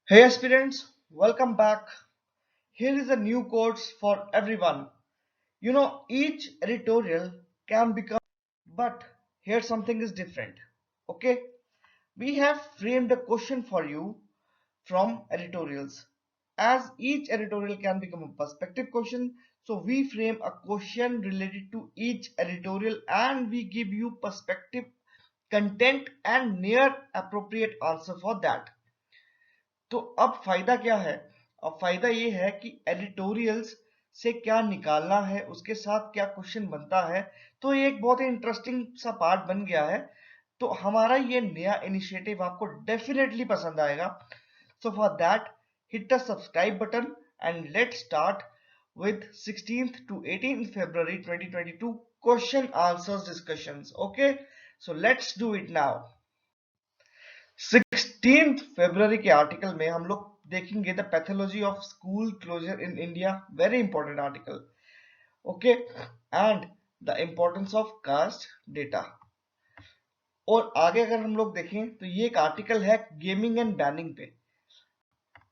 Hey aspirants, welcome back. Here is a new course for everyone. Each editorial can become, but here something is different. Okay, we have framed a question for you from editorials. As each editorial can become a perspective question, so we frame a question related to each editorial and we give you perspective, content, and near appropriate answer for that. तो अब फायदा क्या है? अब फायदा ये है कि एडिटोरियल्स से क्या निकालना है, उसके साथ क्या क्वेश्चन बनता है, तो ये एक बहुत ही इंटरेस्टिंग सा पार्ट बन गया है। तो हमारा ये नया इनिशिएटिव आपको डेफिनेटली पसंद आएगा। So for that hit the subscribe button and let start with 16th to 18th February 2022 question answers discussions. Okay, so let's do it now. 16 फरवरी के आर्टिकल में हम लोग देखेंगे the pathology of school closure in India, very important article. Okay, and the importance of caste data. और आगे अगर हम लोग देखें तो ये एक आर्टिकल है गेमिंग एंड बैनिंग पे।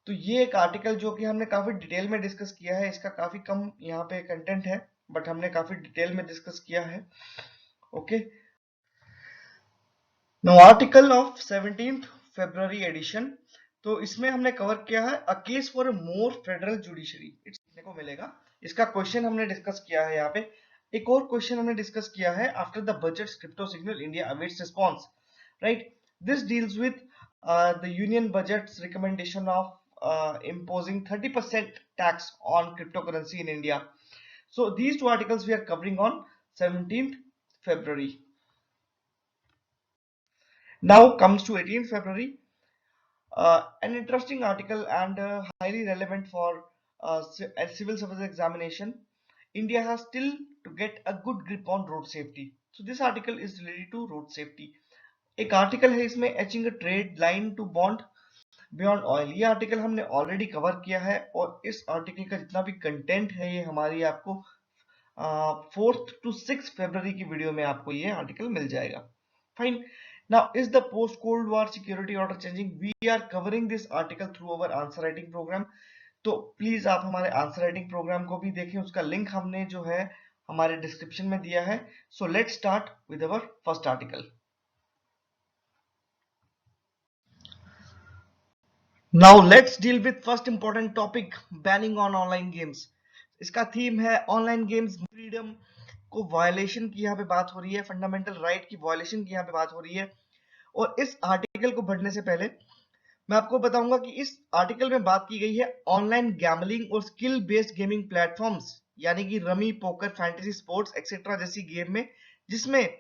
तो ये एक आर्टिकल जो कि हमने काफी डिटेल में डिस्कस किया है, इसका काफी कम यहाँ पे कंटेंट है बट हमने काफी डिटेल में डिस्कस किया है। ओके, नो आर्टिकल ऑफ 17 फरवरी एडिशन। तो इसमें हमने कवर किया है a case for a more federal judiciary, it's देखने को मिलेगा। इसका क्वेश्चन हमने डिस्कस किया है यहाँ पे। एक और क्वेश्चन हमने डिस्कस किया है after the budget crypto signal India awaits response, right. This deals with the union budgets recommendation of imposing 30% tax on cryptocurrency in India. So these two articles we are covering on 17th February. Now comes to 18th February, an interesting article and highly relevant for a civil service examination. India has still to get a good grip on road safety. So this article is related to road safety. एक article है इसमें etching a trade line to bond beyond oil. ये article हमने already cover किया है और इस article का जितना भी कंटेंट है ये हमारी आपको 4th to 6th फरवरी की वीडियो में आपको ये आर्टिकल मिल जाएगा। Fine. Now, is the post-Cold War security order changing? We are covering this article through our answer writing program. तो प्लीज आप हमारे आंसर राइटिंग प्रोग्राम को भी देखें, उसका लिंक हमने जो है हमारे डिस्क्रिप्शन में दिया है। So let's start with our first article. Now let's deal with first important topic, banning on online games. इसका थीम है ऑनलाइन गेम्स फ्रीडम को वायलेशन की यहाँ पे बात हो रही है, फंडामेंटल राइट की वायलेशन की यहाँ पे बात हो रही है। और इस आर्टिकल को पढ़ने से पहले मैं आपको बताऊंगा कि इस आर्टिकल में बात की गई है ऑनलाइन गैम्बलिंग और स्किल बेस्ड गेमिंग प्लेटफॉर्म्स, यानी कि rummy, poker, fantasy sports etcetera जैसी गेम में जिसमें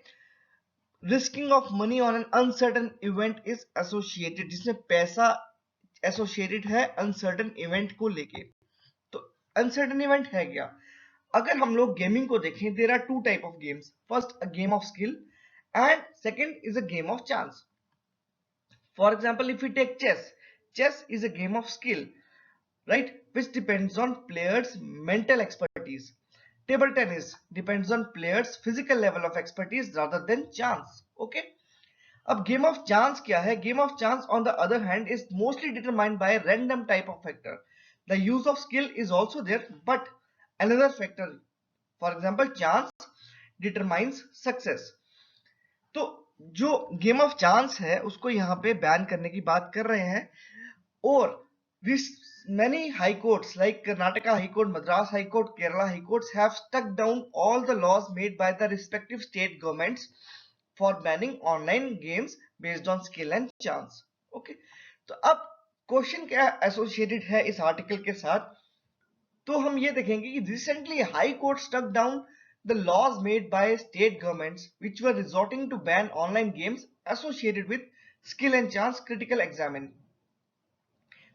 risking of money on an uncertain event is associated, जिसमें पैसा एसोसिएटेड है अनसर्टन इवेंट को लेके। तो अनसर्टन इवेंट है क्या? अगर हम लोग गेमिंग को देखें, there are two type of games. First, a game of skill and second is a game of chance. For example, if we take chess, chess is a game of skill, right, which depends on players' mental expertise. Table tennis depends on players' physical level of expertise rather than chance. Okay. अब game of chance क्या है? Game of chance on the other hand is mostly determined by random type of factor. The use of skill is also there but another factor. For example, chance determines success. तो जो game of chance है उसको यहाँ पे ban करने की बात कर रहे हैं। और many high courts like Karnataka High Court, Madras High Court, Kerala High Courts have struck down all the laws made by the respective state governments for banning online games based on skill and chance. Okay, तो अब question क्या associated है इस article के साथ? तो हम ये देखेंगे कि recently high court stuck down the laws made by state governments which were resorting to ban online games associated with skill and chance critical examine.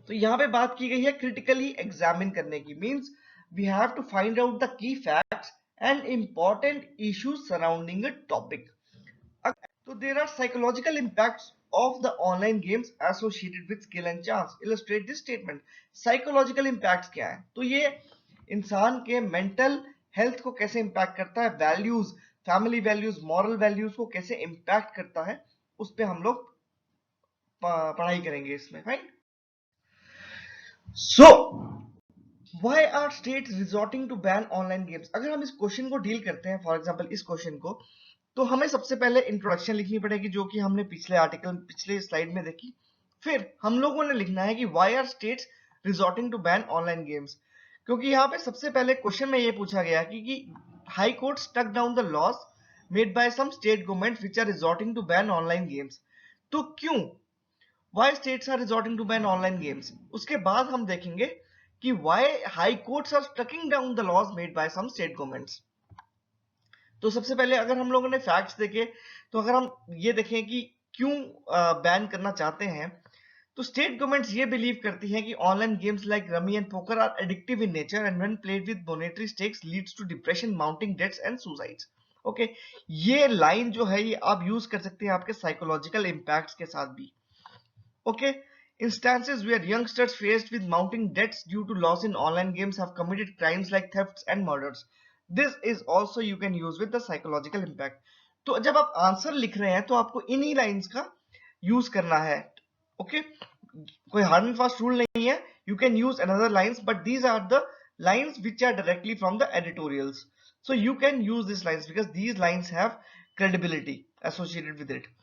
तो यहाँ पे बात की गई है क्रिटिकली एग्जामिन करने की, means we have to find out the key facts and important issues surrounding a topic. So there are psychological impacts of the online games associated with skill and chance. Illustrate this statement. Psychological impacts क्या है? तो ये इंसान के mental health को कैसे impact करता है, values, family values, moral values को कैसे इम्पैक्ट करता है, उस पर हम लोग पढ़ाई करेंगे इसमें. Fine. So Why are states resorting to ban online games? अगर हम इस क्वेश्चन को डील करते हैं, फॉर एग्जांपल इस क्वेश्चन को, तो हमें सबसे पहले इंट्रोडक्शन लिखनी पड़ेगी जो कि हमने पिछले स्लाइड में देखी। फिर हम लोगों ने लिखना है कि why are states resorting to ban online games? क्योंकि यहाँ पे सबसे पहले क्वेश्चन में ये पूछा गया कि high court stuck down the laws made by some state government which are resorting to ban online games. तो क्यों, why states are resorting to ban online games? उसके बाद हम देखेंगे कि why high courts are striking down the laws made by some state governments। तो सबसे पहले अगर हम लोगों ने फैक्ट्स देखे, तो अगर हम ये देखें कि क्यों बैन करना चाहते हैं, तो स्टेट गवर्नमेंट्स ये बिलीव करती हैं कि online games like rummy and poker are addictive in nature and when played with monetary stakes leads to depression, mounting debts and suicides. Okay, ये लाइन जो है ये आप यूज कर सकते हैं आपके साइकोलॉजिकल इम्पैक्ट्स के साथ भी। Okay, instances where youngsters faced with mounting debts due to loss in online games have committed crimes like thefts and murders. This is also you can use with the psychological impact. तो जब आप answer लिख रहे हैं तो आपको इन्हीं lines का यूज करना है। ओके, कोई हार्ड एंड फास्ट रूल नहीं है, you can use another lines but these are the lines which are directly from the editorials, so you can use these lines because these lines have credibility associated with it.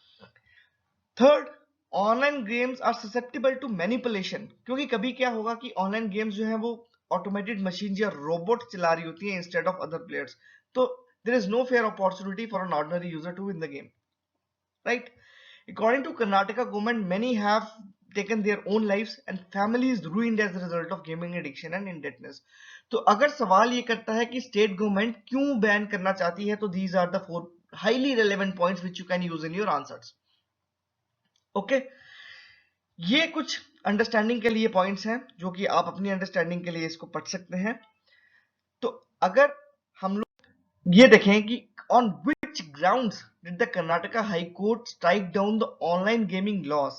Third, online games are susceptible to manipulation, क्योंकि कभी क्या होगा कि online games जो है वो automated machine या robot चला रही होती है इंस्टेड ऑफ अदर प्लेयर्स, तो there is no fair opportunity for an ordinary user to win the game, right? According to Karnataka government, many have taken their own lives and families ruined as a result of gaming addiction and indebtedness. तो अगर सवाल ये करता है कि state government क्यों ban करना चाहती है, तो these are the 4 highly relevant points which you can use in your answers. Okay, ये कुछ अंडरस्टैंडिंग के लिए पॉइंट्स हैं जो कि आप अपनी अंडरस्टैंडिंग के लिए इसको पढ़ सकते हैं। तो अगर हम लोग ये देखें कि on which grounds did the Karnataka high court strike down the online gaming laws,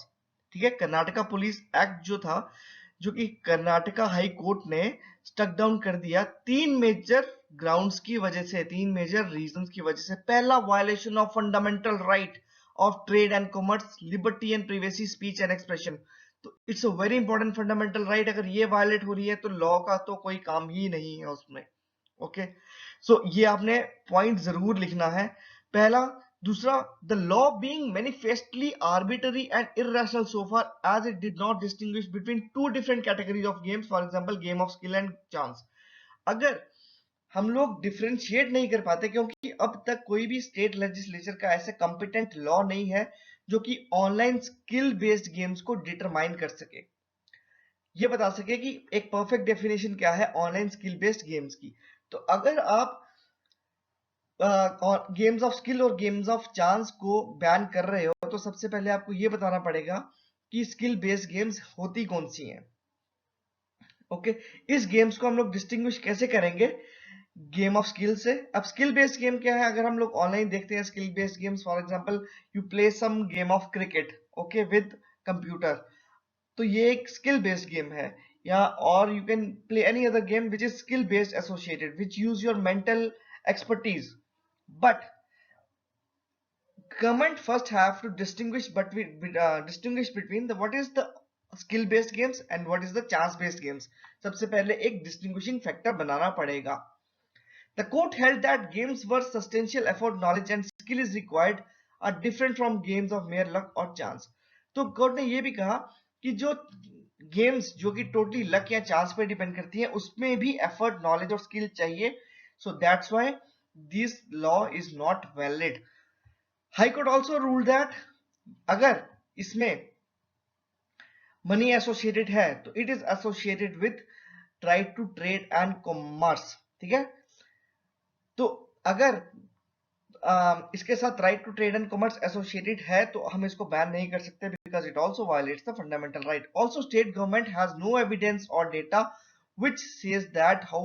ठीक है, कर्नाटका पुलिस एक्ट जो था, जो कि कर्नाटका हाई कोर्ट ने स्टक डाउन कर दिया 3 मेजर ग्राउंड्स की वजह से, 3 मेजर रीजंस की वजह से। पहला, violation of fundamental right of trade and commerce, liberty and privacy, speech and expression। तो it's a very important fundamental right, अगर ये वायलेट हो रही है तो लॉ का तो कोई काम ही नहीं है उसमें। ओके, सो ये आपने पॉइंट जरूर लिखना है, पहला। दूसरा, the law being manifestly arbitrary and irrational so far as it did not distinguish between 2 different categories of games, for example game of skill and chance. अगर हम लोग डिफरेंशिएट नहीं कर पाते क्योंकि अब तक कोई भी स्टेट लेजिस्लेचर का ऐसा कॉम्पिटेंट लॉ नहीं है जो कि ऑनलाइन स्किल बेस्ड गेम्स को डिटरमाइन कर सके, ये बता सके कि एक परफेक्ट डेफिनेशन क्या है ऑनलाइन स्किल बेस्ड गेम्स की। तो अगर आप गेम्स ऑफ स्किल और गेम्स ऑफ चांस को बैन कर रहे हो, तो सबसे पहले आपको ये बताना पड़ेगा कि स्किल बेस्ड गेम्स होती कौन सी हैं। ओके, इस गेम्स को हम लोग डिस्टिंग्विश कैसे करेंगे गेम ऑफ स्किल से? अब स्किल बेस्ड गेम क्या है? अगर हम लोग ऑनलाइन देखते हैं skill based games, for example you play some game of cricket, okay, with computer, तो ये एक स्किल बेस्ड गेम है। या और you can play any other game which is skill based associated which use your mental expertise, but government first have to distinguish between the what is the skill based games and what is the chance based games। सबसे पहले एक distinguishing factor बनाना पड़ेगा। The court held that games where substantial effort, knowledge and skill is required are different from games of mere luck or chance। तो court ने ये भी कहा कि जो गेम्स जो कि टोटली लक या चांस पे डिपेंड करती है उसमें भी एफर्ट, नॉलेज और स्किल चाहिए। So that's why this law is not valid. High court also rule that अगर इसमें मनी एसोसिएटेड है तो it is associated with right to trade and commerce, ठीक है। तो अगर इसके साथ right to trade and commerce associated है तो हम इसको बैन नहीं कर सकते because it also violates the fundamental right. Also state government has no evidence और data which says that how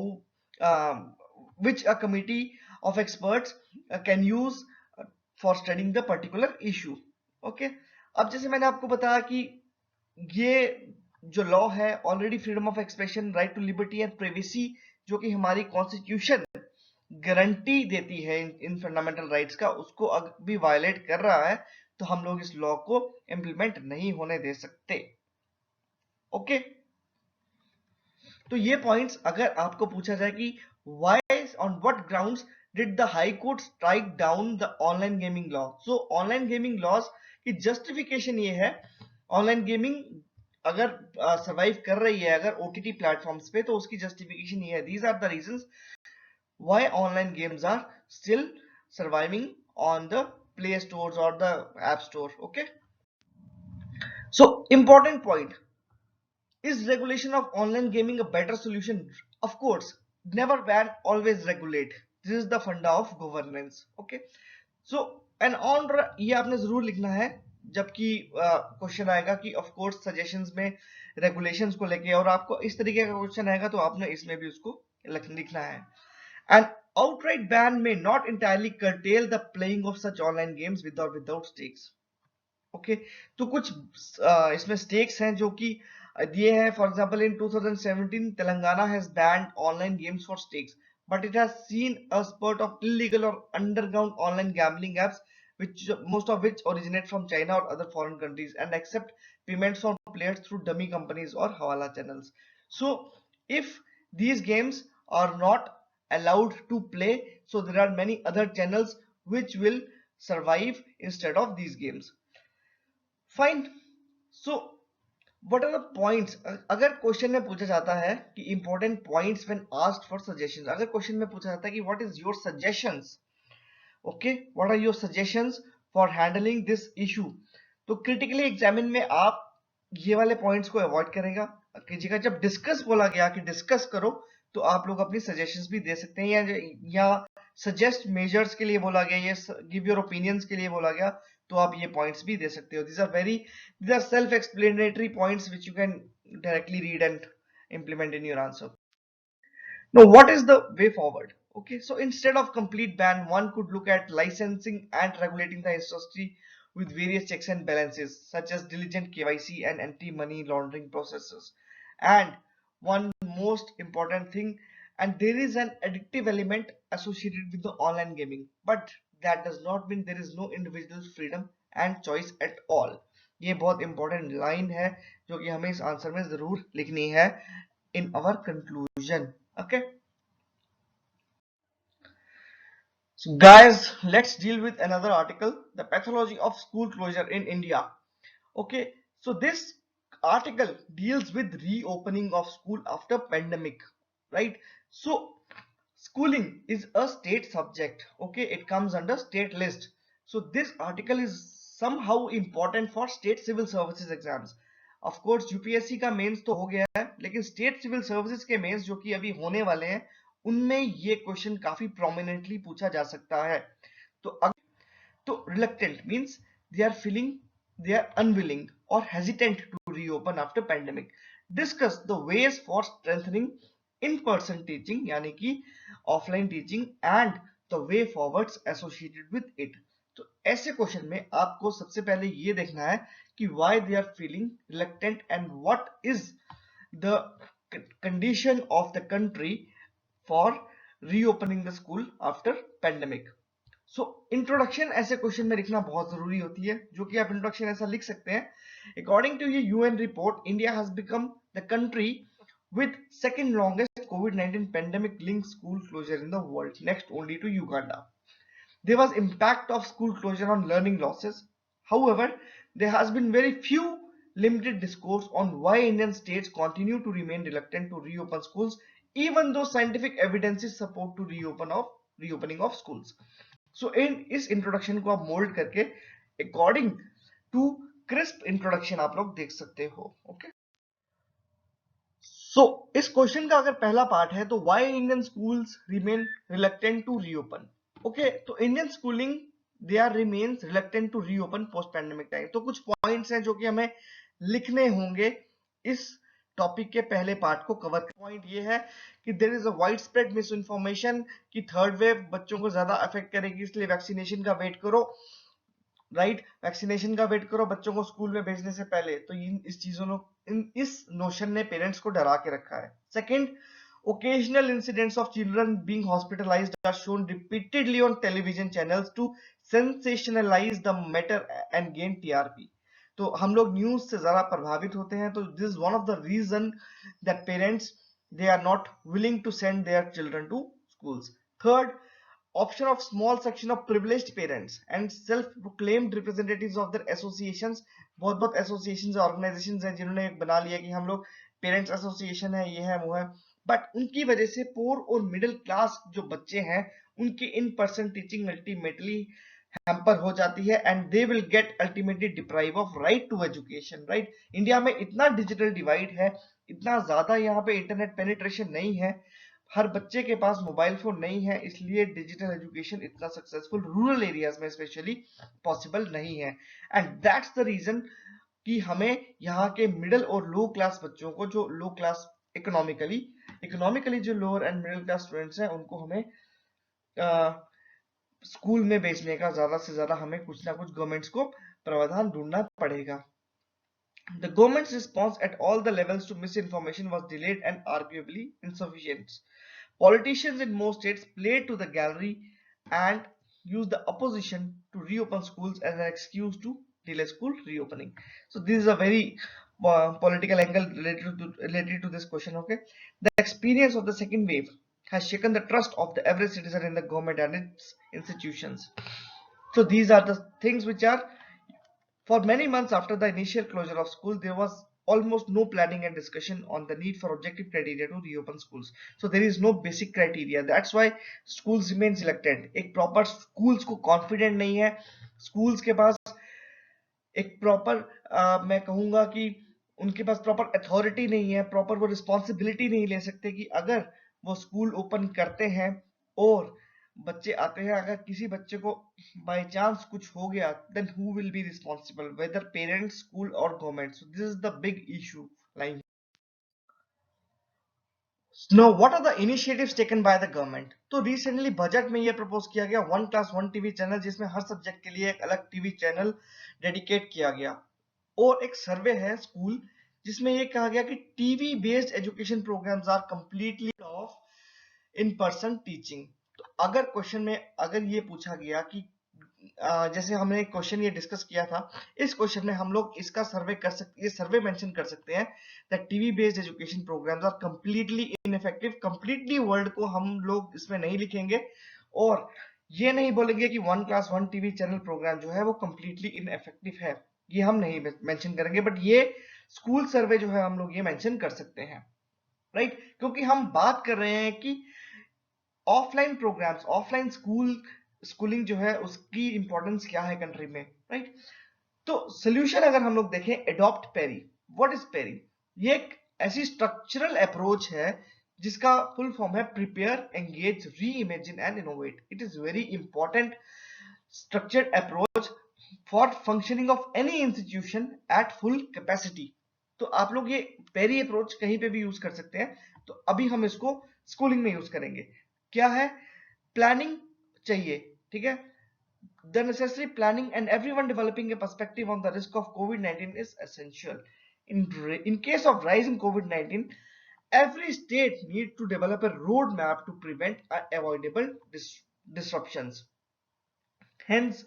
which a committee of experts can use for studying the particular issue। okay, अब जैसे मैंने आपको बताया कि ये जो law है already freedom of expression, right to liberty and privacy जो कि हमारी कॉन्स्टिट्यूशन गारंटी देती है इन फंडामेंटल राइट्स का, उसको अगर भी वायलेट कर रहा है तो हम लोग इस लॉ को इंप्लीमेंट नहीं होने दे सकते। ओके, तो ये पॉइंट्स अगर आपको पूछा जाए कि why on what grounds did the high court strike down the online gaming law, so online gaming laws की जस्टिफिकेशन ये है, ऑनलाइन गेमिंग अगर सर्वाइव कर रही है अगर ओटीटी प्लेटफॉर्म्स पे, तो उसकी जस्टिफिकेशन ये है, these are the reasons why online games are still surviving on the play stores और the app store. Okay, so important point, is regulation of online gaming a better solution? Of course, never ban, always regulate. This is the funda of governance. Okay, so and on ये आपने जरूर लिखना है जबकि question आएगा कि of course suggestions में regulations को लेके, और आपको इस तरीके का क्वेश्चन आएगा तो आपने इसमें भी उसको लिखना है. An outright ban may not entirely curtail the playing of such online games with or without stakes. Okay, तो कुछ इसमें स्टेक्स हैं जो कि दिए हैं. For example in 2017 Telangana has banned online games for stakes, but it has seen a spurt of illegal और underground online gambling apps which most of which originate from China or other foreign countries and accept payments from players through dummy companies or hawala channels. So if these games are not allowed to play, so there are many other channels which will survive instead of these games. Fine. So what are the points, अगर question में पूछा जाता है कि important points when asked for suggestions, अगर question में पूछा जाता है कि what is your suggestions, okay, what are your suggestions for handling this issue, तो क्रिटिकली एग्जामिन में आप ये वाले पॉइंट्स को अवॉइड करेगा कीजिएगा. जब डिस्कस बोला गया कि डिस्कस करो, तो आप लोग अपनी सजेशंस भी दे सकते हैं, या सजेस्ट मेजर्स के लिए बोला गया, या गिव योर ओपिनियंस के लिए बोला गया, तो आप ये पॉइंट्स भी दे सकते हो. these are self explanatory points which you can directly read and implement in your answer. Now what is the way forward? Okay, so instead of complete ban, one could look at licensing and regulating the industry with various checks and balances such as diligent KYC and anti-money laundering processes. And one most important thing, and there is an addictive element associated with the online gaming, but that does not mean there is no individual freedom and choice at all. ये बहुत important line है जो कि हमें इस answer में जरूर लिखनी है in our conclusion. Okay, so guys, let's deal with another article, the pathology of school closure in India. Okay, so this article deals with reopening of school after pandemic, right? So schooling is a state subject. Okay, it comes under state list. So this article is somehow important for state civil services exams. Of course UPSC का mains तो हो गया है, लेकिन state civil services के mains जो कि अभी होने वाले हैं, उनमें ये क्वेश्चन काफी प्रोमिनेंटली पूछा जा सकता है. तो reluctant means they are feeling, they are unwilling or hesitant to reopen after pandemic. Discuss the ways for strengthening in-person teaching यानी कि offline teaching and the way forwards associated with it. तो ऐसे question में आपको सबसे पहले ये देखना है कि why they are feeling reluctant and what is the condition of the country for reopening the school after pandemic. So introduction ऐसे क्वेश्चन में लिखना बहुत जरूरी होती है, जो कि आप इंट्रोडक्शन ऐसा लिख सकते हैं. अकॉर्डिंग टू ये UN report, India has become the country with second longest COVID-19 pandemic linked school closure in the world, next only to Uganda. There was impact of school closure on learning losses. However, there has been very few limited discourse on why Indian states continue to remain reluctant to reopen schools, even though scientific evidences support to reopening of schools. सो इस introduction को आप mould करके according to crisp introduction आप लोग देख सकते हो. Okay, सो इस क्वेश्चन का अगर पहला पार्ट है तो why Indian schools remain reluctant to reopen. Okay, तो Indian schooling they are remains reluctant to reopen post pandemic time. तो कुछ पॉइंट्स हैं जो कि हमें लिखने होंगे इस टॉपिक के पहले पार्ट को कवर. पॉइंट ये है कि there is a widespread misinformation कि थर्ड वेव बच्चों को ज्यादा अफेक्ट करेगी, इसलिए वैक्सीनेशन का वेट करो. राइट, वैक्सीनेशन का वेट करो बच्चों को स्कूल में भेजने से पहले. तो इस नोशन ने पेरेंट्स को डरा के रखा है. Second, occasional incidents of children being hospitalized are shown repeatedly on television channels to sensationalize the matter and gain TRP. तो हम लोग न्यूज से ज्यादा प्रभावित होते हैं, तो this one of the reason that parents they are not willing to send their children to schools. Third, option of small section of privileged parents and self-proclaimed representatives of their associations. बहुत बहुत associations organizations हैं जिन्होंने एक बना लिया कि हम लोग पेरेंट्स एसोसिएशन है, ये है वो है, बट उनकी वजह से पोर और मिडिल क्लास जो बच्चे हैं उनकी in person teaching ultimately hamper हो जाती है and they will get ultimately deprive of right to education, right. India में इतना डिजिटल डिवाइड है, इतना ज्यादा यहाँ पे इंटरनेट पेनिट्रेशन नहीं है, हर बच्चे के पास मोबाइल फोन नहीं है, इसलिए डिजिटल एजुकेशन इतना सक्सेसफुल रूरल एरियाज में स्पेशली पॉसिबल नहीं है। एंड दैट्स द रीजन कि हमें यहाँ के मिडिल और लो क्लास बच्चों को, जो लो क्लास इकोनॉमिकली जो lower and middle class students हैं, उनको हमें स्कूल में भेजने का ज्यादा से ज्यादा हमें कुछ ना कुछ गवर्नमेंट्स को प्रावधान ढूंढना पड़ेगा। The government's response at all the levels to misinformation was delayed and arguably insufficient. Politicians in most states played to the gallery and used the opposition to reopen schools as an excuse to delay school reopening. So this is a very political angle related to this question. Okay, the experience of the second wave has shaken the trust of the average citizen in the government and its institutions. So these are the things which are, for many months after the initial closure of schools, there was almost no planning and discussion on the need for objective criteria to reopen schools. So there is no basic criteria. That's why schools remain reluctant. एक proper schools को confident नहीं है. Schools के पास एक proper मैं कहूँगा कि उनके पास proper authority नहीं है, proper वो responsibility नहीं ले सकते कि अगर वो school open करते हैं और बच्चे आते हैं, अगर किसी बच्चे को बाय चांस कुछ हो गया, then who will be responsible, whether parents, school or government? So this is the big issue lying. Now what are the initiatives taken by the government? तो recently बजट में ये प्रपोज किया गया one class one TV channel, जिसमें हर subject के लिए एक अलग टीवी चैनल डेडिकेट किया गया, और एक सर्वे है स्कूल जिसमें ये कहा गया कि TV based education programs are completely off in person teaching. तो अगर क्वेश्चन में अगर ये पूछा गया कि जैसे हमने क्वेश्चन ये डिस्कस किया था, इस क्वेश्चन में हम लोग इसका सर्वे कर सकते, ये सर्वे मेंशन कर सकते हैं that TV based education programs are completely ineffective. Completely word को हम लोग इसमें नहीं लिखेंगे और ये नहीं बोलेंगे कि one class one TV channel program जो है वो कंप्लीटली इनइफेक्टिव है, ये हम नहीं मेंशन करेंगे, बट ये स्कूल सर्वे जो है हम लोग ये मेंशन कर सकते हैं, राइट। क्योंकि हम बात कर रहे हैं कि ऑफलाइन प्रोग्राम्स, ऑफलाइन स्कूलिंग जो है उसकी इंपॉर्टेंस क्या है कंट्री में, राइट। तो सोल्यूशन अगर हम लोग देखें, adopt PERI. What is PERI? ये एक ऐसी स्ट्रक्चरल अप्रोच है जिसका फुल फॉर्म है prepare, engage, reimagine and innovate. It is very important structured approach for functioning of any institution at full capacity. तो आप लोग ये पेरी अप्रोच कहीं पे भी यूज कर सकते हैं, तो अभी हम इसको स्कूलिंग में यूज करेंगे। क्या है? प्लानिंग चाहिए, ठीक है। The necessary planning and everyone developing a perspective on the risk of COVID-19 is essential. In case of rise in COVID-19, every state need to develop a roadmap to prevent avoidable disruptions. Hence,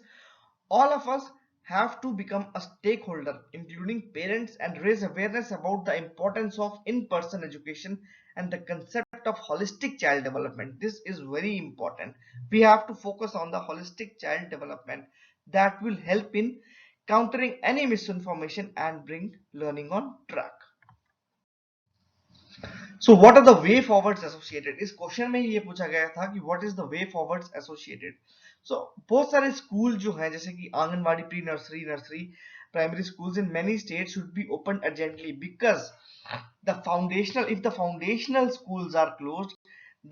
all of us have to become a stakeholder, including parents, and raise awareness about the importance of in-person education and the concept of holistic child development. This is very important. We have to focus on the holistic child development that will help in countering any misinformation and bring learning on track. So what are the way forwards associated? इस question में ये पूछा गया था कि what is the way forwards associated. So बहुत सारे school जो हैं, जैसे कि anganwadi, pre nursery, nursery, primary schools in many states should be opened urgently because the foundational, if the foundational schools are closed,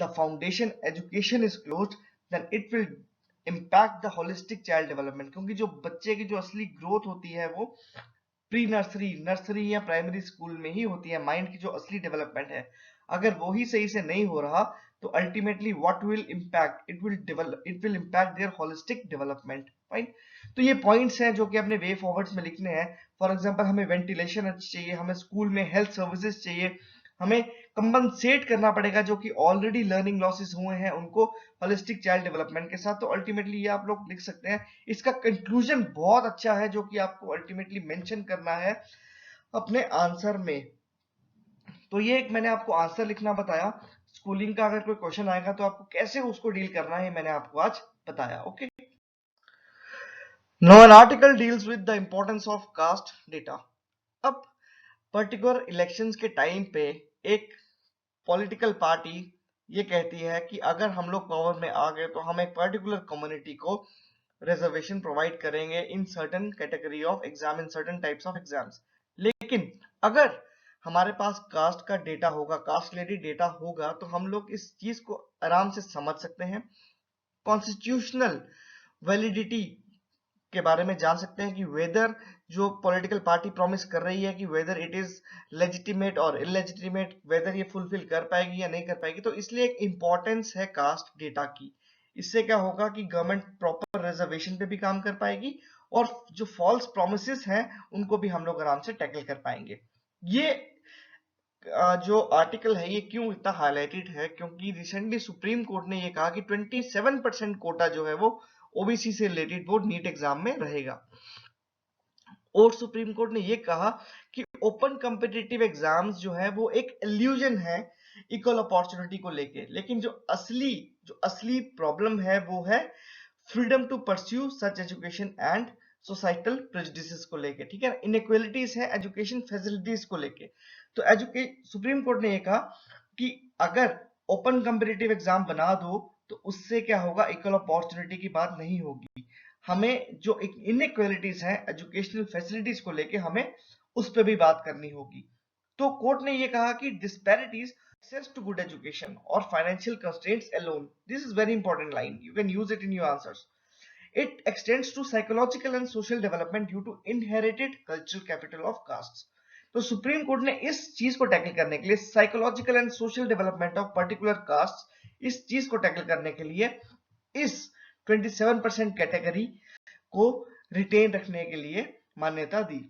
the foundation education is closed, then it will impact the holistic child development. क्योंकि जो बच्चे की जो असली growth होती है वो pre nursery, nursery या प्राइमरी स्कूल में ही होती है। माइंड की जो असली डेवलपमेंट है, अगर वो ही सही से नहीं हो रहा तो ultimately what will impact, it will impact their holistic development, right. तो ये पॉइंट्स हैं जो कि अपने वे फॉरवर्ड्स में लिखने हैं। फॉर एग्जांपल, हमें वेंटिलेशन चाहिए, हमें स्कूल में हेल्थ सर्विसेज चाहिए, हमें कंपनसेट करना पड़ेगा जो कि ऑलरेडी लर्निंग लॉसेस हुए हैं उनको होलिस्टिक चाइल्ड डेवलपमेंट के साथ। तो अल्टीमेटली ये आप लोग लिख सकते हैं। इसका कंक्लूजन बहुत अच्छा है जो कि आपको अल्टीमेटली मेंशन करना है अपने आंसर में, तो ये एक मैंने आपको आंसर लिखना बताया। स्कूलिंग का अगर कोई क्वेश्चन आएगा तो आपको कैसे उसको डील करना है मैंने आपको आज बताया। Okay, now an article deals with the importance of caste data. अब पर्टिकुलर इलेक्शंस के टाइम पे एक पॉलिटिकल पार्टी ये कहती है कि अगर हम लोग पावर में आ गए तो हम एक पर्टिकुलर कम्युनिटी को रिजर्वेशन प्रोवाइड करेंगे in certain category of exam, in certain types of exams. लेकिन अगर हमारे पास कास्ट का डेटा होगा, कास्ट रिलेटेड डेटा होगा, तो हम लोग इस चीज को आराम से समझ सकते हैं, कॉन्स्टिट्यूशनल वैलिडिटी के बारे में जान सकते हैं कि वेदर जो पॉलिटिकल पार्टी प्रॉमिस कर रही है कि वेदर इट इज लेजिटिमेट और इलेजिटिमेट, वेदर ये फुलफिल कर पाएगी या नहीं कर पाएगी। तो इसलिए एक इंपॉर्टेंस है कास्ट डेटा की। इससे क्या होगा कि गवर्नमेंट प्रॉपर रिजर्वेशन पे भी काम कर पाएगी और जो फॉल्स प्रोमिसेस हैं उनको भी हम लोग आराम से टैकल कर पाएंगे। ये जो आर्टिकल है ये क्यों इतना हाईलाइटेड है, क्योंकि रिसेंटली सुप्रीम कोर्ट ने ये कहा कि 27% कोटा जो है वो ओबीसी से रिलेटेड वो नीट एग्जाम में रहेगा। और सुप्रीम कोर्ट ने ये कहा कि ओपन कॉम्पिटिटिव एग्जाम्स जो है वो एक इल्यूजन है इक्वल अपॉर्चुनिटी को लेके, लेकिन जो असली प्रॉब्लम है वो है freedom to pursue such education and societal prejudices को लेके। ठीक है, इनइक्वालिटीज है एजुकेशन फैसिलिटीज को लेके। तो सुप्रीम कोर्ट ने ये कहा कि अगर ओपन कॉम्पिटिटिव एग्जाम बना दो तो उससे क्या होगा, इक्वल अपॉर्चुनिटी की बात नहीं होगी। हमें जो इनइक्वालिटीज हैं एजुकेशनल फैसिलिटीज को लेके हमें उस पर भी बात करनी होगी। तो कोर्ट ने ये कहा कि disparities access to good education or financial constraints alone, this is very important line, you can use it in your answers, it extends to psychological and social development due to inherited cultural capital of castes। तो supreme court ने इस चीज को tackle करने के लिए psychological and social development of particular caste, इस चीज को टैकल करने के लिए इस 27% कैटेगरी को रिटेन रखने के लिए मान्यता दी।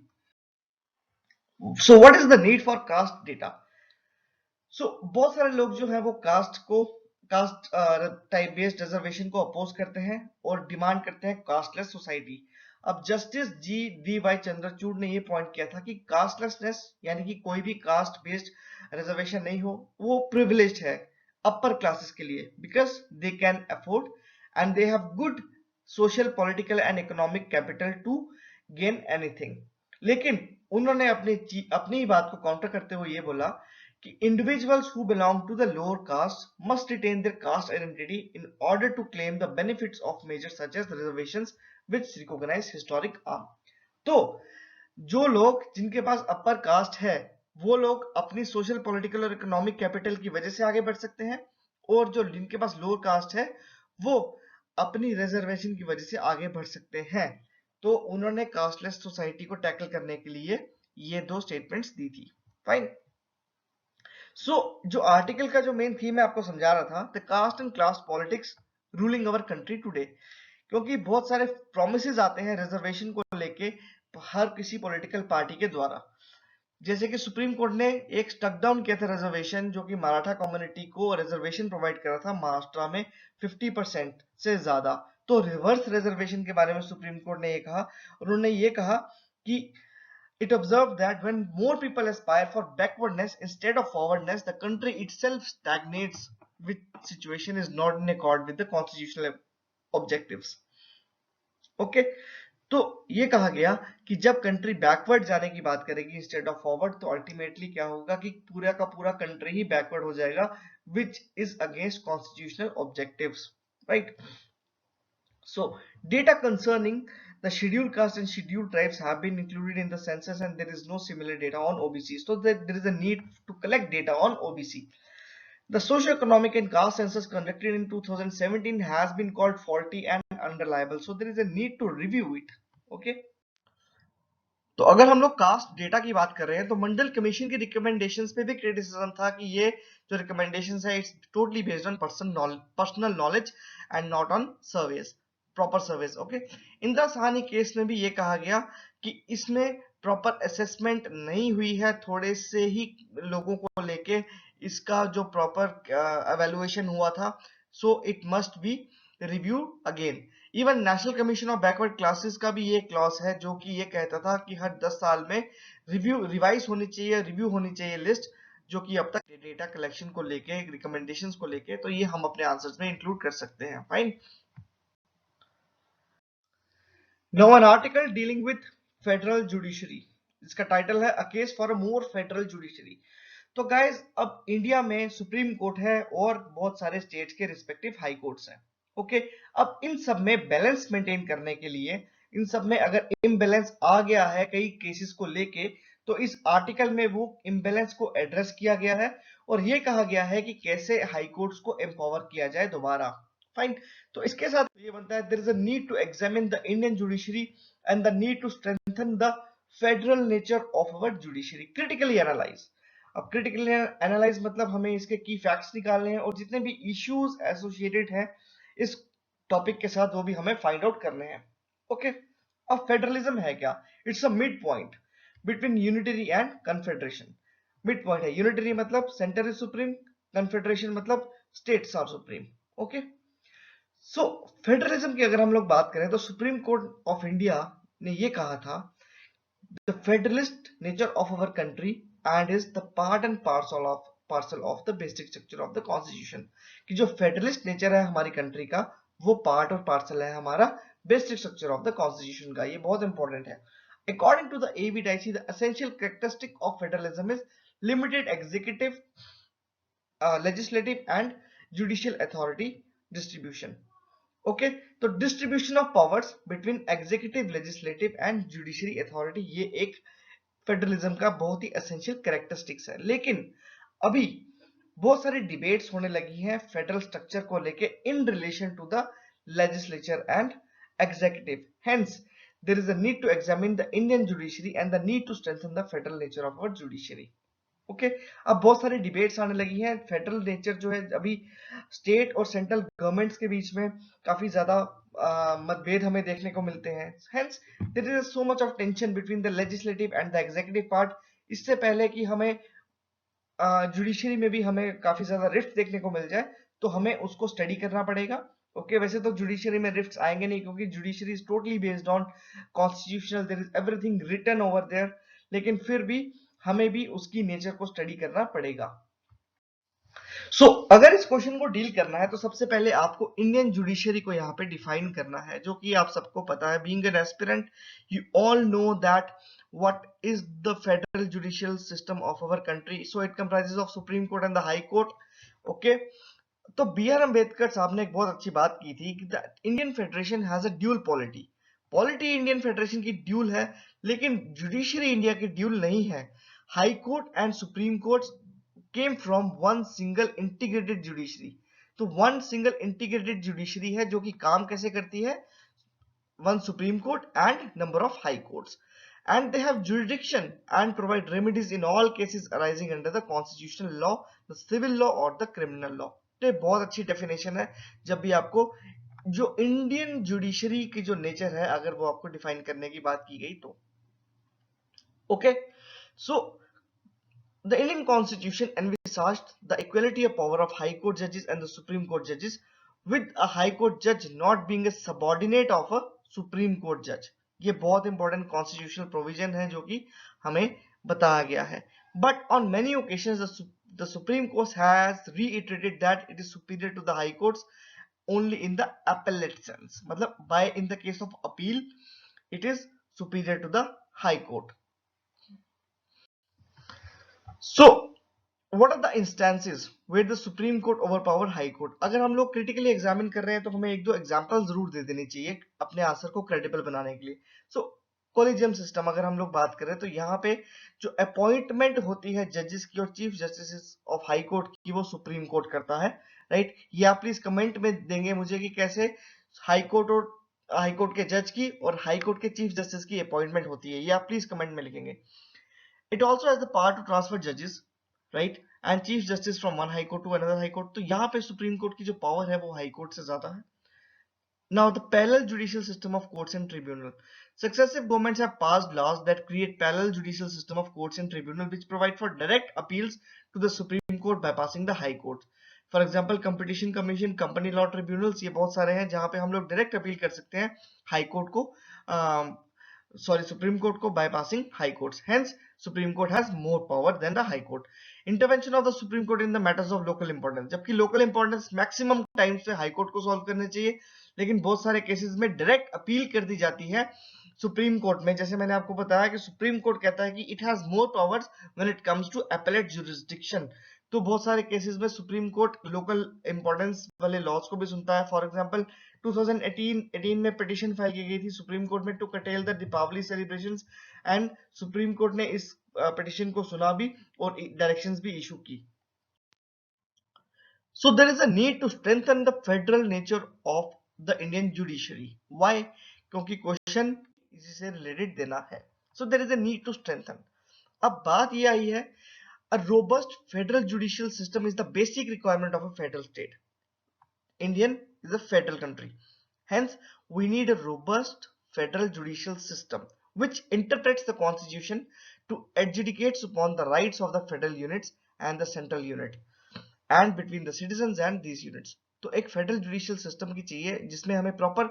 So what is the need for caste data? So बहुत सारे लोग जो है वो कास्ट टाइप बेस्ड रिजर्वेशन को अपोज करते हैं और डिमांड करते हैं कास्टलेस सोसाइटी। अब justice ji D Y Chandrachud ने ये पॉइंट किया था कि कास्टलेसनेस यानी कि कोई भी कास्ट बेस्ड रिजर्वेशन नहीं हो वो प्रिविलेज्ड है अपर क्लासेस के लिए, because they can afford and they have good social political and economic capital to gain anything. लेकिन उन्होंने अपनी ही बात को काउंटर करते हुए ये बोला कि individuals who belong to the lower caste must retain their caste identity in order to claim the benefits of measures such as reservations which recognize historic arm। तो जो लोग जिनके पास अपर कास्ट है वो लोग अपनी सोशल पॉलिटिकल और economic capital की वजह से आगे बढ़ सकते हैं, और जो जिनके पास लोअर कास्ट है वो अपनी रिजर्वेशन की वजह से आगे बढ़ सकते हैं। तो उन्होंने कास्टलेस सोसाइटी को टैकल करने के लिए ये दो स्टेटमेंट्स दी थी। फाइन। जो आर्टिकल का जो मेन थीम है आपको समझा रहा था, the caste and class politics ruling our country today, क्योंकि बहुत सारे प्रोमिसेस आते हैं रिजर्वेशन को लेके हर किसी पॉलिटिकल पार्टी के द्वारा। जैसे कि सुप्रीम कोर्ट ने एक स्टक डाउन किया था रिजर्वेशन, जो कि मराठा कम्युनिटी को रिजर्वेशन प्रोवाइड करा था महाराष्ट्र में 50% से ज्यादा। तो रिवर्स रिजर्वेशन के बारे में सुप्रीम कोर्ट ने ये कहा, उन्होंने ये कहा कि it observed that when more people aspire for backwardness instead of forwardness, the country itself stagnates, which situation is not in accord with the constitutional objectives। Okay, तो ये कहा गया कि जब कंट्री बैकवर्ड जाने की बात करेगी इंस्टेड ऑफ फॉरवर्ड, तो अल्टीमेटली क्या होगा कि पूरा का पूरा कंट्री ही बैकवर्ड हो जाएगा, which is against constitutional objectives, right. So data concerning the scheduled caste and scheduled tribes have been included in the census and there is no similar data on OBC. So there is a need to collect data on OBC. The socio-economic and caste census conducted in 2017 has been called faulty and unreliable. So there is a need to review it. Okay. तो अगर हम लोग cast data की बात कर रहे हैं तो मंडल कमीशन की रिकमेंडेशंस पे भी क्रिटिसिज्म था कि ये जो रिकमेंडेशंस है it's totally based on personal knowledge and not on surveys, proper surveys. Okay, Indira Sahani case में भी ये कहा गया कि इसमें प्रॉपर असेसमेंट नहीं हुई है, थोड़े से ही लोगों को लेके इसका जो प्रॉपर एवेल्युएशन हुआ था, so it must be review again. Even national commission of backward classes का भी ये क्लॉज है जो कि ये कहता था कि हर 10 साल में रिवाइज होनी चाहिए, रिव्यू होनी चाहिए लिस्ट, जो कि अब तक डेटा कलेक्शन को लेके, रिकमेंडेशंस को लेके, तो ये हम अपने आंसर्स में इंक्लूड कर सकते हैं। Fine. Now an article dealing with federal judiciary, इसका टाइटल है a case for a more federal judiciary. तो गाइज अब इंडिया में सुप्रीम कोर्ट है और बहुत सारे स्टेट्स के रिस्पेक्टिव हाई कोर्ट्स हैं। ओके, अब इन सब में बैलेंस मेंटेन करने के लिए, इन सब में अगर इम्बैलेंस आ गया है कई केसेस को लेके, तो इस आर्टिकल में वो इम्बैलेंस को एड्रेस किया गया है और ये कहा गया है कि कैसे हाई कोर्ट्स को एम्पावर किया जाए दोबारा। फाइन। तो इसके साथ ये बनता है, there is a need to examine the Indian judiciary and the need to strengthen the federal nature of our judiciary, critically analyse. अब क्रिटिकली एनालाइज मतलब हमें इसके की फैक्ट्स निकालने हैं और जितने भी इश्यूज एसोसिएटेड हैं इस टॉपिक के साथ वो भी हमें फाइंड आउट करने हैं। ओके, अब फेडरलिज्म है क्या? It's a mid point between unitary and confederation. Mid point है, यूनिटरी मतलब सेंटर इज सुप्रीम, कन्फेडरेशन मतलब states are supreme. Okay, so federalism की अगर हम लोग बात करें तो सुप्रीम कोर्ट ऑफ इंडिया ने ये कहा था, the federalist nature of our country and is the part and parcel of the basic structure of the constitution, कि जो फेडरलिस्ट नेचर है हमारी कंट्री का वो पार्ट और पार्सल है हमारा basic structure of the constitution का। ये बहुत इंपॉर्टेंट है। According to the A V Dicey the essential characteristic of federalism is limited executive, legislative and judicial authority distribution. Okay, तो distribution of powers between executive, legislative and judiciary authority, ये एक federalism का बहुत ही essential characteristics है। लेकिन अभी बहुत सारी डिबेट्स होने लगी हैं फेडरल स्ट्रक्चर को लेके in relation to the legislature and executive, hence there is a need to examine the Indian judiciary and the need to strengthen the federal nature of our judiciary. Okay, अब बहुत सारी debates आने लगी हैं। Federal nature जो है अभी state और सेंट्रल गवर्नमेंट्स के बीच में काफी ज्यादा मतभेद हमें देखने को मिलते हैं। Hence there is so much of tension between the legislative and the executive part. इससे पहले कि हमें जुडिशरी में भी हमें काफी ज्यादा रिफ्ट देखने को मिल जाए तो हमें उसको स्टडी करना पड़ेगा। ओके, वैसे तो जुडिशरी में रिफ्ट्स आएंगे नहीं क्योंकि judiciary is totally based on constitutional, there is everything written over there, लेकिन फिर भी हमें भी उसकी नेचर को स्टडी करना पड़ेगा। अगर इस क्वेश्चन को डील करना है तो सबसे पहले आपको इंडियन जुडिशरी को यहाँ पे डिफाइन करना है, जो कि आप सबको पता है। Being an aspirant you all know that what is the federal judicial system of our country, so it comprises of supreme court and the high court. Okay, तो बी आर अम्बेडकर साहब ने एक बहुत अच्छी बात की थी कि Indian federation has a dual polity. Polity Indian federation की ड्यूल है, लेकिन जुडिशरी इंडिया की ड्यूल नहीं है। High court and supreme court came from one single integrated judiciary. तो वन सिंगल इंटीग्रेटेड जुडिशरी है जो कि काम कैसे करती है, one supreme court and number of high courts, and they have jurisdiction and provide remedies in all cases arising under the constitutional law, the civil law or the criminal law। तो ये बहुत अच्छी डेफिनेशन है जब भी आपको जो Indian judiciary की जो नेचर है अगर वो आपको डिफाइन करने की बात की गई तो। Okay, so the Indian constitution envisaged the equality of power of high court judges and the supreme court judges, with a high court judge not being a subordinate of a supreme court judge। ये बहुत important constitutional provision है जो कि हमें बताया गया है। But on many occasions the supreme court has reiterated that it is superior to the high courts only in the appellate sense, मतलब by in the case of appeal it is superior to the high court। So what are the instances where the supreme court overpower high court? अगर हम लोग critically examine कर रहे हैं तो हमें एक दो एग्जांपल जरूर दे देनी चाहिए अपने आंसर को क्रेडिबल बनाने के लिए। सो कोलिजियम सिस्टम अगर हम लोग बात करें तो यहाँ पे जो अपॉइंटमेंट होती है जजेस की और chief justice of high court की वो सुप्रीम कोर्ट करता है, राइट। ये आप प्लीज कमेंट में देंगे मुझे कि कैसे हाई कोर्ट और हाई कोर्ट के जज की और हाई कोर्ट के चीफ जस्टिस की अपॉइंटमेंट होती है, ये आप प्लीज कमेंट में लिखेंगे। It also has the power to transfer जजेस, right, and chief justice from one high court to another high court. तो यहाँ पे सुप्रीम कोर्ट की जो पावर है वो हाई कोर्ट से ज्यादा है। Now the parallel judicial system of courts and tribunal. Successive governments have passed laws that create parallel judicial system of courts and tribunal which provide for direct appeals to the Supreme Court bypassing the High Court. For example, Competition Commission, Company Law Tribunals, ये बहुत सारे हैं जहाँ पे हम लोग direct appeal कर सकते हैं हाई कोर्ट को, सॉरी सुप्रीम कोर्ट को, bypassing high courts. Hence supreme court has more power than the high court. Intervention of the supreme court in the matters of local importance, जबकि local importance maximum times पे high court को solve करने चाहिए, लेकिन बहुत सारे cases में direct appeal कर दी जाती है सुप्रीम कोर्ट में. जैसे मैंने आपको बताया कि सुप्रीम कोर्ट कहता है कि it has more powers when it comes to appellate jurisdiction. तो बहुत सारे केसेस में सुप्रीम कोर्ट लोकल इंपॉर्टेंस वाले लॉज को भी सुनता है. फॉर एग्जांपल 2018 में पिटीशन फाइल की गई थी सुप्रीम कोर्ट में to curtail the Deepawali celebrations, and supreme court ने इस पिटीशन को सुना भी और डायरेक्शंस भी इशू की. So there is a need to strengthen the federal nature of the Indian judiciary. Why? क्योंकि क्वेश्चन इसी से रिलेटेड देना है. So there is a need to strengthen. अब बात ये आई है, a robust federal judicial system is the basic requirement of a federal state. Indian is a federal country. Hence, we need a robust federal judicial system which interprets the constitution to adjudicate upon the rights of the federal units and the central unit and between the citizens and these units. तो एक federal judicial system की चाहिए जिसमें हमें proper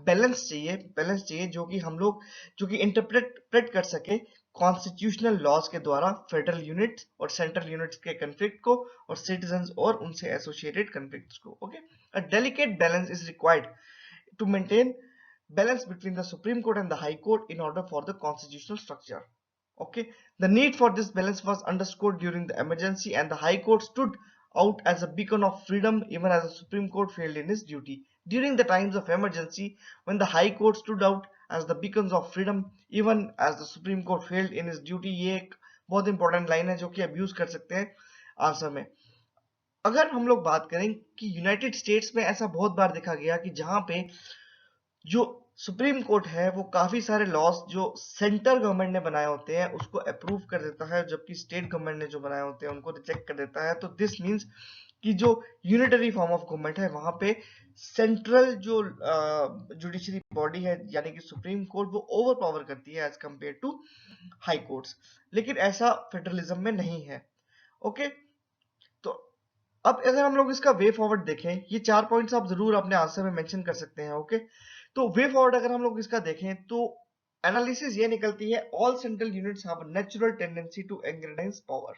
balance चाहिए जो कि हम लोग इंटरप्रेट कर सके कॉन्स्टिट्यूशनल लॉज के द्वारा फेडरल यूनिट्स और सेंट्रल यूनिट्स के कन्फ्लिक्ट को और सिटीजंस और उनसे एसोसिएटेड कन्फ्लिक्ट्स को. Okay, a delicate balance is required to maintain balance between the Supreme Court and the High Court in order for the constitutional structure. Okay, the need for this balance was underscored during the emergency, and the High Court stood out as a beacon of freedom even as the Supreme Court failed in its duty. During the times of emergency, when the High Court stood out as the beacons of freedom even as the Supreme Court failed in its duty, ये एक बहुत important line है जो कि abuse कर सकते हैं answer में. अगर हम लोग बात करें कि यूनाइटेड स्टेट्स में ऐसा बहुत बार देखा गया कि जहां पे जो सुप्रीम कोर्ट है वो काफी सारे लॉस जो सेंट्रल गवर्नमेंट ने बनाए होते हैं उसको अप्रूव कर देता है, जबकि स्टेट गवर्नमेंट ने जो बनाए होते हैं उनको रिजेक्ट कर देता है. तो दिस मींस कि जो यूनिटरी फॉर्म ऑफ गवर्नमेंट है वहां पे सेंट्रल जो जुडिशरी बॉडी है यानी कि सुप्रीम कोर्ट वो ओवर पावर करती है as compare to high courts, लेकिन ऐसा फेडरलिज्म में नहीं है. ओके, तो अब अगर हम लोग इसका वे फॉरवर्ड देखें, ये 4 पॉइंट्स आप जरूर अपने आंसर में मेंशन कर सकते हैं. ओके, तो वे फॉरवर्ड अगर हम लोग इसका देखें तो एनालिसिस ये निकलती है, all central units have a natural tendency to aggrandize power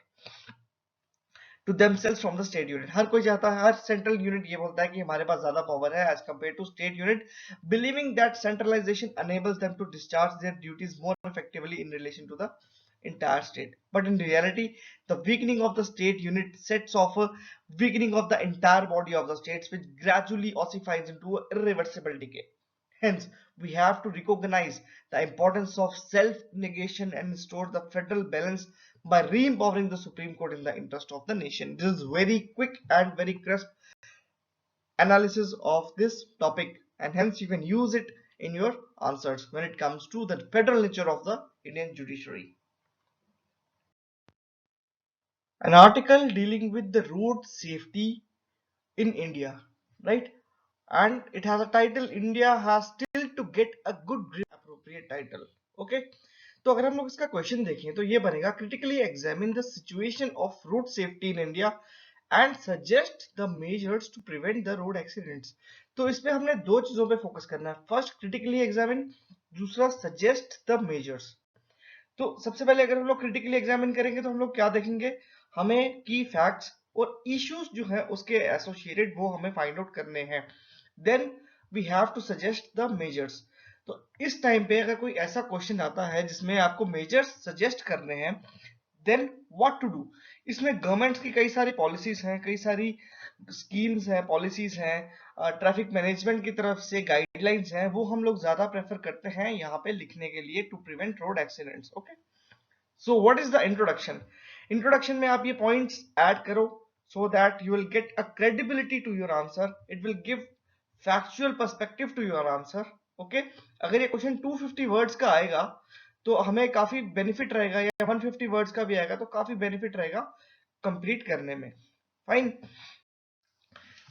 to themselves from the state unit. हर कोई चाहता है, हर सेंट्रल यूनिट ये बोलता है कि हमारे पास ज्यादा पावर है as compare to state unit, believing that centralisation enables them to discharge their duties more effectively in relation to the entire state. But in reality, the weakening of the state unit sets off a weakening of the entire body of the states, which gradually ossifies into an irreversible decay. Hence, we have to recognize the importance of self-negation and restore the federal balance by re-empowering the Supreme Court in the interest of the nation. This is very quick and very crisp analysis of this topic, and hence you can use it in your answers when it comes to the federal nature of the Indian judiciary. An article dealing with the road safety in India, right? And it has a title, India has still to get a good grip, appropriate title. Okay, तो अगर हम लोग इसका question देखें तो ये बनेगा, critically examine the situation of road safety in India and suggest the measures to prevent the road accidents. तो इसमें हमने दो चीजों पे फोकस करना है, फर्स्ट critically examine, दूसरा suggest the measures. तो सबसे पहले अगर हम लोग क्रिटिकली एग्जामिन करेंगे तो हम लोग क्या देखेंगे, हमें की फैक्ट्स और इश्यूज जो है उसके एसोसिएटेड वो हमें फाइंड आउट करने हैं. Then we have to suggest the measures. तो इस टाइम पे अगर कोई ऐसा क्वेश्चन आता है जिसमें आपको मेजर्स सजेस्ट करने हैं, देन व्हाट टू डू. इसमें गवर्नमेंट्स की कई सारी पॉलिसीज हैं, कई सारी स्कीम्स हैं, पॉलिसीज हैं, ट्रैफिक मैनेजमेंट की तरफ से गाइडलाइंस हैं, वो हम लोग ज्यादा प्रेफर करते हैं यहाँ पे लिखने के लिए to prevent road accidents. Okay, so what is the introduction. Introduction में आप ये पॉइंट्स ऐड करो so that you will get a credibility to your answer. It will give factual perspective to your answer. Okay, अगर ये question 250 words का आएगा तो हमें काफी बेनिफिट रहेगा, या 150 वर्ड्स का भी आएगा तो काफी बेनिफिट रहेगा कंप्लीट करने में. Fine.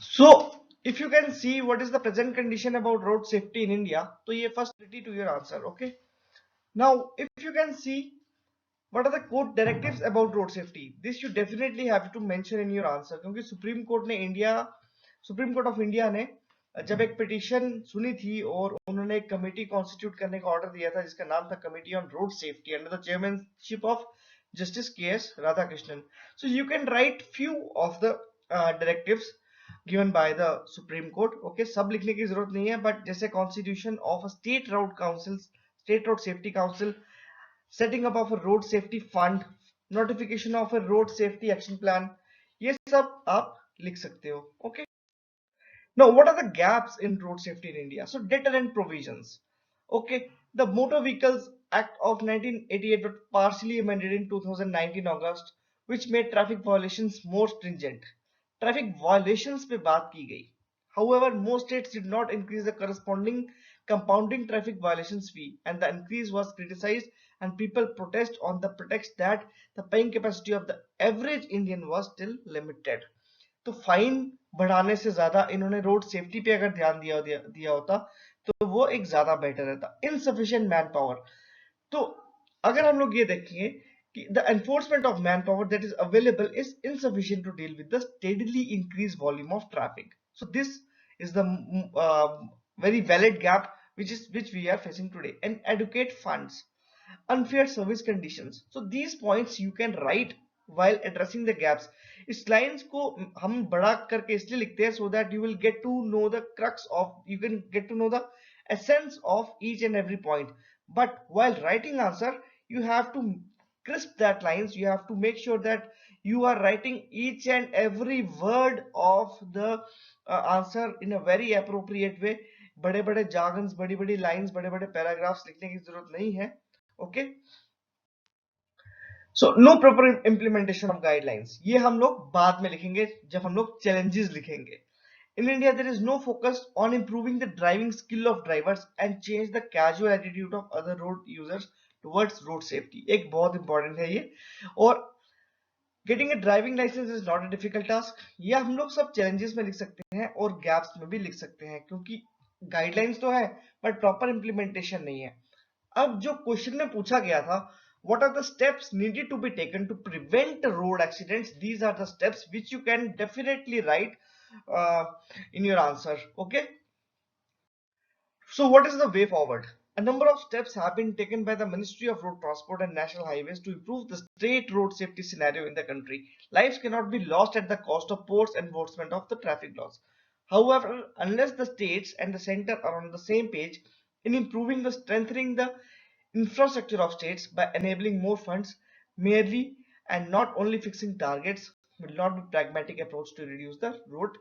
So if you can see what is the present condition about road safety in India, तो ये first to your answer. Okay, now if you can see what are the court directives about road safety, this you definitely have to mention in your answer, क्योंकि supreme court of India ने जब एक petition सुनी थी और उन्होंने एक committee constitute करने का ऑर्डर दिया था जिसका नाम था committee on road safety under the chairmanship of Justice K.S. Radhakrishnan. So you can write few of the directives given by the Supreme Court. Okay, सब लिखने की जरूरत नहीं है, but जैसे Constitution of a State Road Council, State Road Safety Council, setting up of a road safety fund, notification of a road safety action plan, ये सब आप लिख सकते हो. Okay. Now, what are the gaps in road safety in India? So, deterrent provisions. Okay, the Motor Vehicles Act of 1988 was partially amended in 2019 August, which made traffic violations more stringent. Traffic violations पे बात की गई. However, most states did not increase the corresponding compounding traffic violations fee, and the increase was criticized, and people protest on the pretext that the paying capacity of the average Indian was still limited. तो fine बढ़ाने से ज्यादा इन्होंने road safety पे अगर ध्यान दिया होता तो वो एक ज्यादा बेटर रहता. Insufficient manpower. तो अगर हम लोग ये देखेंगे कि the enforcement of manpower that is available is insufficient to deal with the steadily increase volume of traffic. So this is the very valid gap which we are facing today. And adequate funds, unfair service conditions. So these points you can write while addressing the gaps. इस lines को हम बड़ा करके इसलिए लिखते हैं so that you will get to know the crux of, you can get to know the essence of each and every point. But while writing answer, you have to crisp that lines. You have to make sure that you are writing each and every word of the answer in a very appropriate way. बड़े बड़े jargons, बड़ी बड़ी lines, बड़े बड़े paragraphs लिखने की जरूरत नहीं है. Okay, so no proper implementation of guidelines, ये हम लोग बाद में लिखेंगे जब हम लोग चैलेंजेस लिखेंगे. In India, there is no focus on improving the driving skill of drivers and change the casual attitude of other road users towards road safety. एक बहुत इंपॉर्टेंट है ये. और getting a driving license is not a difficult task. ये हम लोग सब challenges में लिख सकते हैं और gaps में भी लिख सकते हैं, क्योंकि guidelines तो है but proper implementation नहीं है. अब जो क्वेश्चन में पूछा गया था, what are the steps needed to be taken to prevent road accidents, these are the steps which you can definitely write in your answer. Okay, so what is the way forward? A number of steps have been taken by the Ministry of Road Transport and National Highways to improve the state road safety scenario in the country. Lives cannot be lost at the cost of poor enforcement of the traffic laws. However, unless the states and the center are on the same page in improving the strengthening the infrastructure of states by enabling more funds, merely and not only fixing targets will not be pragmatic approach to reduce the road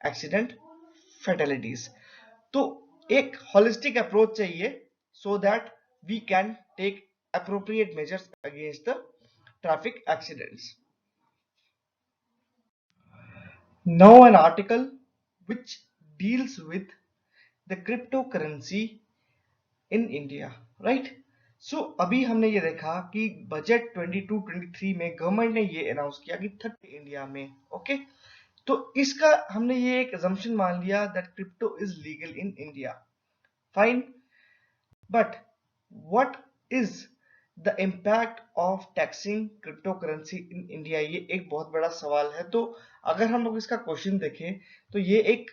accident fatalities. तो एक holistic approach चाहिए so that we can take appropriate measures against the traffic accidents. Now an article which deals with the cryptocurrency in India, right? So अभी हमने ये देखा कि budget 22-23 में government ने ये अनाउंस किया कि 30 इंडिया में. ओके, तो इसका हमने ये एक assumption मान लिया that crypto is legal in India. Fine, but what is the impact of taxing cryptocurrency in India? ये एक बहुत बड़ा सवाल है. तो अगर हम लोग इसका क्वेश्चन देखें तो ये एक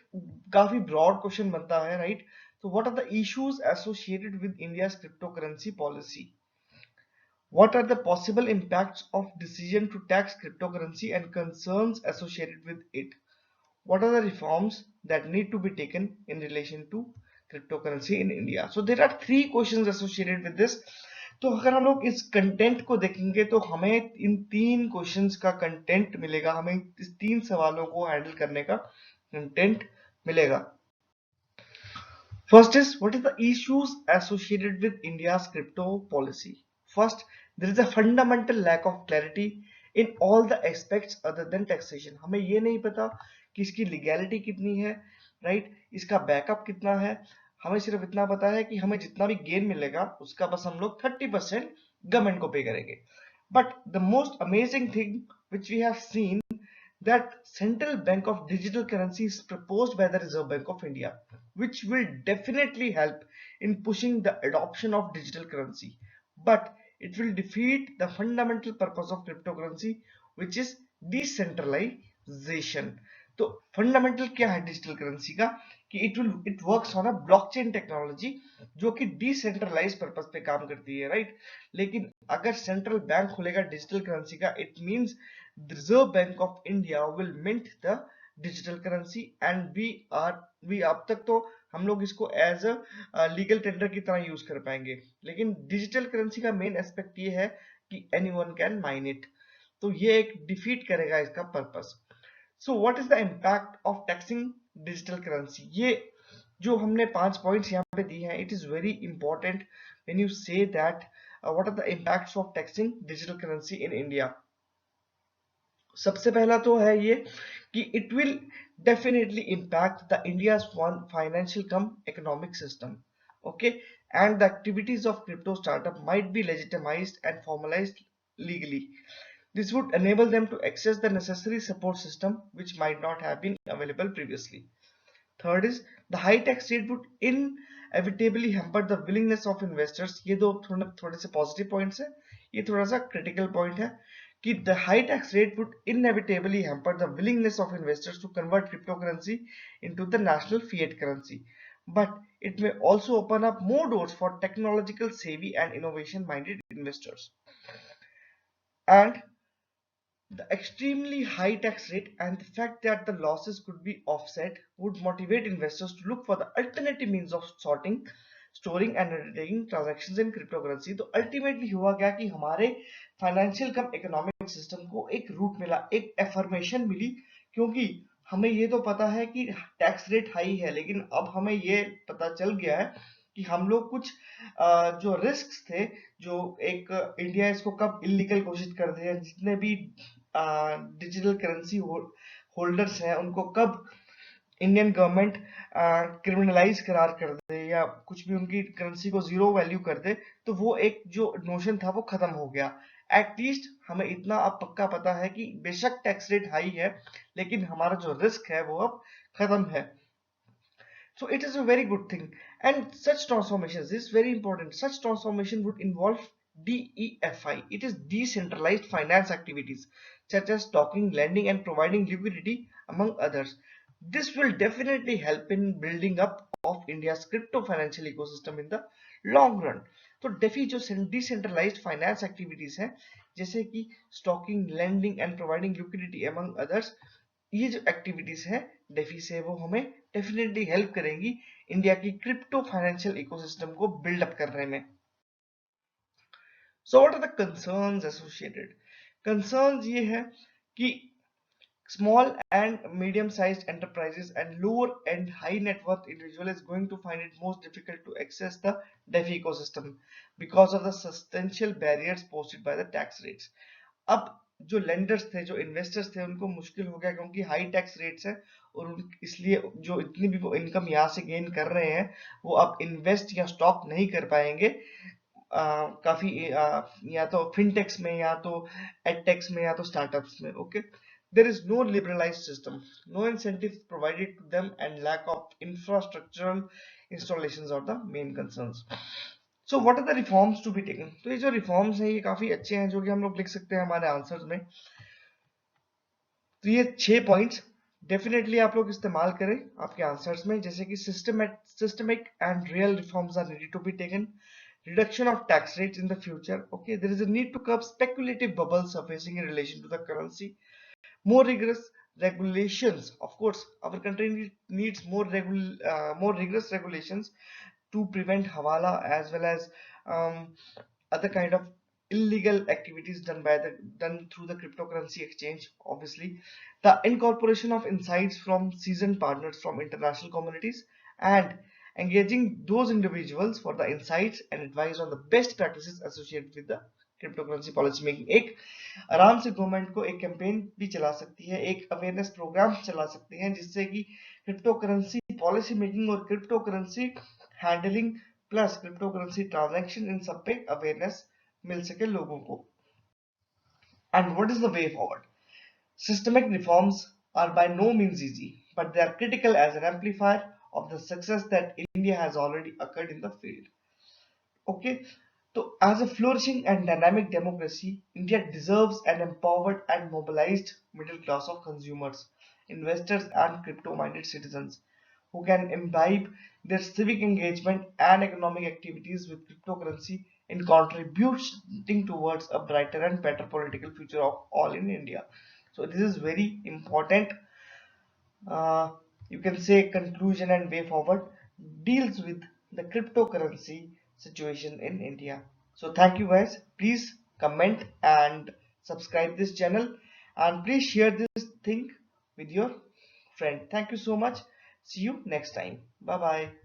काफी ब्रॉड क्वेश्चन बनता है, right? So what are the issues associated with India's cryptocurrency policy? What are the possible impacts of decision to tax cryptocurrency and concerns associated with it? What are the reforms that need to be taken in relation to cryptocurrency in India? So there are three questions associated with this. तो अगर हम लोग इस content को देखेंगे तो हमें इन तीन क्वेश्चंस का कंटेंट मिलेगा, हमें इस तीन सवालों को हैंडल करने का कंटेंट मिलेगा. First is, what is the issues associated with India's crypto policy? First, there is a fundamental lack of clarity in all the aspects other than taxation. हमें ये नहीं पता कि इसकी लीगैलिटी कितनी है, राइट? इसका बैकअप कितना है. हमें सिर्फ इतना पता है कि हमें जितना भी गेन मिलेगा उसका बस हम लोग 30% गवर्नमेंट को पे करेंगे. But the most amazing thing which we have seen that central bank of digital currency is proposed by the Reserve Bank of India, which will definitely help in pushing the adoption of digital currency, but it will defeat the fundamental purpose of cryptocurrency, which is decentralization. तो fundamental क्या है digital currency का कि it works on a blockchain technology जो कि decentralise purpose पे काम करती है, राइट। लेकिन अगर सेंट्रल बैंक खुलेगा डिजिटल करेंसी का, it means the reserve bank of India will mint the digital currency and we अब तक तो हम लोग इसको एज अ लीगल टेंडर की तरह यूज कर पाएंगे, लेकिन डिजिटल करेंसी का मेन एस्पेक्ट ये है कि एनीवन कैन माइन इट, तो ये एक डिफीट करेगा इसका purpose. So what is the impact of taxing digital currency, ये जो हमने 5 पॉइंट्स यहाँ पे दिए हैं, it is very important when you say that what are the impacts of taxing digital currency in India. सबसे पहला तो है ये कि it will definitely impact the India's one financial cum economic system, okay, and the activities of crypto startup might be legitimized and formalised legally. This would enable them to access the necessary support system which might not have been available previously. Third is the high tax rate would inevitably hamper the willingness of investors. ये दो थोड़े से positive points है, ये थोड़ा सा critical point है कि the high tax rate would inevitably hamper the willingness of investors to convert cryptocurrency into the national fiat currency. But it may also open up more doors for technological savvy and innovation minded investors. And the extremely high tax rate and the fact that the losses could be offset would motivate investors to look for the alternative means of sorting, storing and undertaking transactions in cryptocurrency. तो ultimately हुआ क्या कि हमारे financial cum economic system को एक root मिला, एक affirmation मिली, क्योंकि हमें ये तो पता है कि टैक्स रेट हाई है, लेकिन अब हमें ये पता चल गया है कि हम लोग कुछ जो रिस्क थे, जो एक इंडिया इसको कब इलीगल घोषित कर दे, जितने भी डिजिटल करेंसी होल्डर्स हैं उनको कब इंडियन गवर्नमेंट क्रिमिनलाइज करार कर दे या कुछ भी उनकी करेंसी को जीरो वैल्यू कर दे, तो वो एक जो नोशन था वो खत्म हो गया। एटलीस्ट हमें इतना अब पक्का पता है कि बेशक टैक्स रेट हाई है, लेकिन हमारा जो रिस्क है वो अब खत्म है। So it is a very good thing, and such transformations this is very important. Such transformation would involve DEFI. It is decentralized finance activities such as stocking, lending, and providing liquidity, among others. This will definitely help in building up of India's crypto financial ecosystem in the long run. तो DeFi जो decentralised finance activities हैं, जैसे कि stocking, lending and providing liquidity among others, ये जो activities हैं DeFi से, वो हमें डेफिनेटली हेल्प करेंगी इंडिया की क्रिप्टो फाइनेंशियल इकोसिस्टम को बिल्ड अप करने में। So what are the concerns associated? Concerns ये है कि small and medium sized enterprises and lower and high net worth individual is going to find it most difficult to access the DeFi ecosystem because of the substantial barriers posted by the tax rates. अब जो lenders थे, जो investors थे, उनको मुश्किल हो गया क्योंकि हाई टैक्स रेट्स है, और इसलिए जो इतनी भी वो इनकम यहाँ से गेन कर रहे हैं वो अब इन्वेस्ट या स्टॉक नहीं कर पाएंगे काफी या तो फिनटेक्स में, या तो एडटेक्स में, या तो स्टार्टअप्स में। Okay, there is no liberalized system, no incentives provided to them, and lack of infrastructural installations are the main concerns. So what are the reforms to be taken? तो ये जो reforms हैं ये काफी अच्छे हैं, जो कि हम लोग लिख सकते हैं हमारे आंसर्स में। तो ये 6 पॉइंट्स डेफिनेटली आप लोग इस्तेमाल करें आपके आंसर्स में, जैसे कि systemic and real reforms are needed to be taken. Reduction of tax rates in the future. Okay, there is a need to curb speculative bubbles surfacing in relation to the currency. More rigorous regulations. Of course, our country needs more rigorous regulations to prevent hawala as well as other kind of illegal activities done through the cryptocurrency exchange. Obviously, the incorporation of insights from seasoned partners from international communities, and engaging those individuals for the insights and advice on the best practices associated with the cryptocurrency policy making. एक आराम से government को एक campaign भी चला सकती है, एक अवेयरनेस प्रोग्राम चला सकती है, जिससे कि क्रिप्टो करेंसी पॉलिसी मेकिंग और crypto currency handling plus crypto currency transaction, इन सब पे अवेयरनेस मिल सके लोगों को। And what is the way forward? Systemic reforms are by no means easy, but they are critical as an amplifier of the success that India has already occurred in the field. Okay, so as a flourishing and dynamic democracy, India deserves an empowered and mobilized middle class of consumers, investors, and crypto minded citizens who can imbibe their civic engagement and economic activities with cryptocurrency in contributing towards a brighter and better political future of all in India. So this is very important, uh, you can say, conclusion and way forward deals with the cryptocurrency situation in India. So thank you guys. Please comment and subscribe this channel, and please share this thing with your friend. Thank you so much. See you next time. Bye bye.